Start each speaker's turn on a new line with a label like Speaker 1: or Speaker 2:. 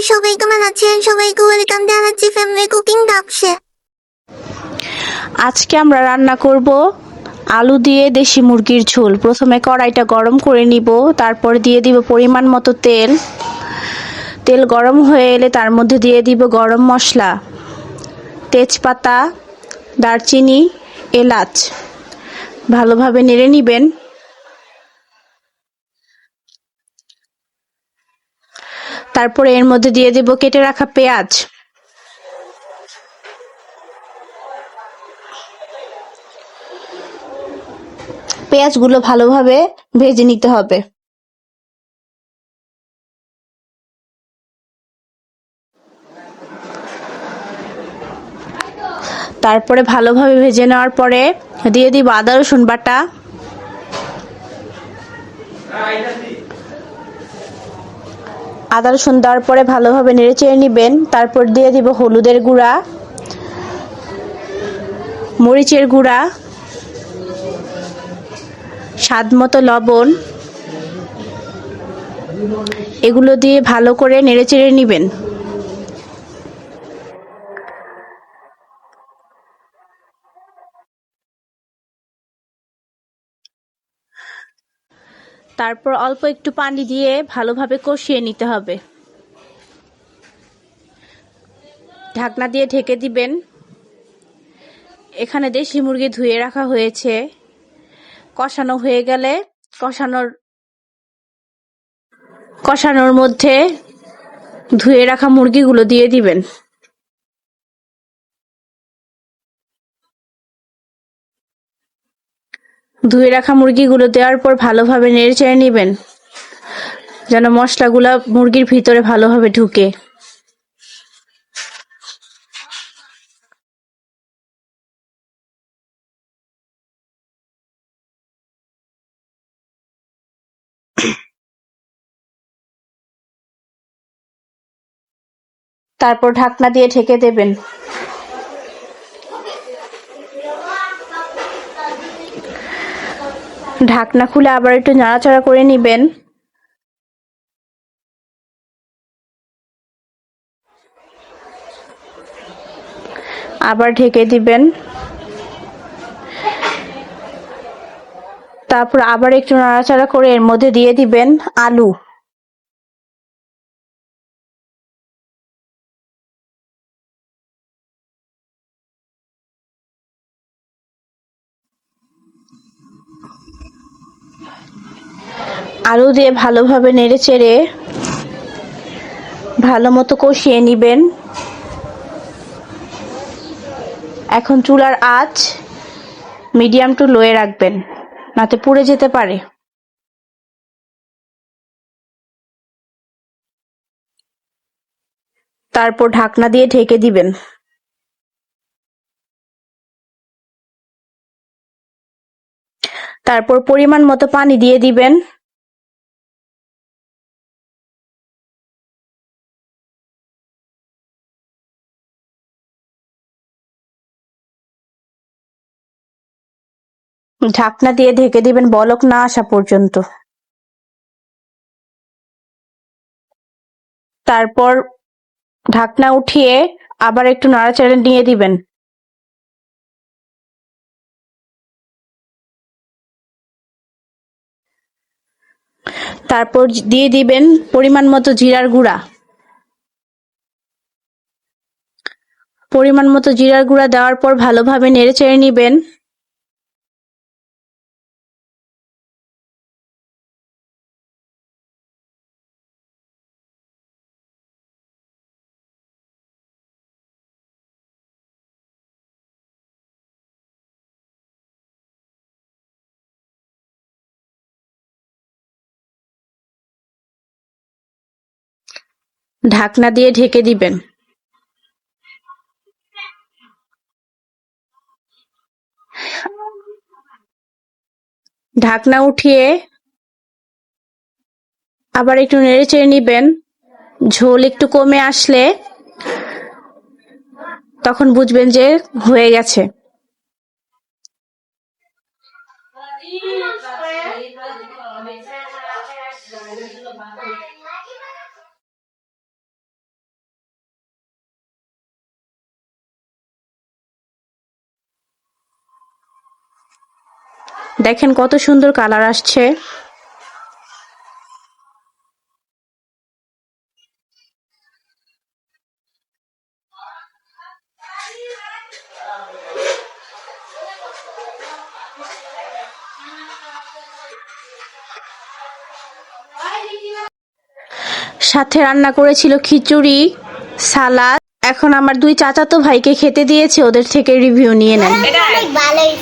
Speaker 1: সবাই কেমন আছেন? সবাইকে ওয়েলকাম জানাচ্ছি ফ্যামিলি কুকিং বক্সে।
Speaker 2: আজকে আমরা রান্না করব আলু দিয়ে দেশি মুরগির ঝোল। প্রথমে কড়াইটা গরম করে নিব, তারপর দিয়ে দিব পরিমাণ মতো তেল। তেল গরম হয়ে এলে তার মধ্যে দিয়ে দিব গরম মশলা, তেজপাতা, দারচিনি, এলাচ। ভালোভাবে নেড়ে নিবেন। তারপরে এর মধ্যে দিয়ে দিব কেটে রাখা পেঁয়াজ। পেঁয়াজগুলো ভালোভাবে ভেজে নিতে হবে। তারপরে ভালোভাবে ভেজে নেওয়ার পরে দিয়ে দিব আদা রসুন বাটা, আদা রসুন দেওয়ার পরে ভালোভাবে নেড়ে চেড়ে নিবেন। তারপর দিয়ে দিব হলুদের গুঁড়া, মরিচের গুঁড়া, স্বাদ মতো লবণ। এগুলো দিয়ে ভালো করে নেড়ে চেড়ে নিবেন। তারপর অল্প একটু পানি দিয়ে ভালোভাবে কষিয়ে নিতে হবে। ঢাকনা দিয়ে ঢেকে দিবেন। এখানে দেশি মুরগি ধুয়ে রাখা হয়েছে। কষানো হয়ে গেলে কষানোর মধ্যে ধুয়ে রাখা মুরগিগুলো দিয়ে দিবেন। ধুয়ে রাখা মুরগিগুলো দেওয়ার পর ভালোভাবে নেড়ে চেড়ে নিবেন, যেন মশলাগুলো মুরগির ভিতরে ভালোভাবে ঢুকে। তারপর ঢাকনা দিয়ে ঢেকে দেবেন। ঢাকনা খুলে আবার একটু নাড়াচাড়া করে নিবেন। আবার ঢেকে দিবেন। তারপর আবার একটু নাড়াচাড়া করে এর মধ্যে দিয়ে দিবেন আলু। আলু দিয়ে ভালোভাবে নেড়ে চেড়ে ভালো মতো কষিয়ে নিবেন। এখন চুলার আঁচ মিডিয়াম টু লোয়ে রাখবেন, নাতে পুড়ে যেতে পারে। তারপর ঢাকনা দিয়ে ঢেকে দিবেন। তারপর পরিমাণ মতো পানি দিয়ে দিবেন। ঢাকনা দিয়ে ঢেকে দিবেন বলক না আসা পর্যন্ত। তারপর ঢাকনা উঠিয়ে আবার একটু নাড়াচাড়া নিয়ে দিবেন। তারপর দিয়ে দিবেন পরিমাণ মতো জিরার গুঁড়া। পরিমাণ মতো জিরার গুঁড়া দেওয়ার পর ভালোভাবে নেড়ে চেড়ে নিবেন। ঢাকনা দিয়ে ঢেকে দিবেন। ঢাকনা উঠিয়ে আবার একটু নেড়ে চেড়ে নিবেন। ঝোল একটু কমে আসলে তখন বুঝবেন যে হয়ে গেছে। দেখেন কত সুন্দর কালার আসছে। সাথে রান্না করেছিল খিচুড়ি, সালাদ। এখন আমার 2 চাচাতো ভাইকে খেতে দিয়েছে, ওদের থেকে রিভিউ নিয়ে নেন।
Speaker 1: ভালোই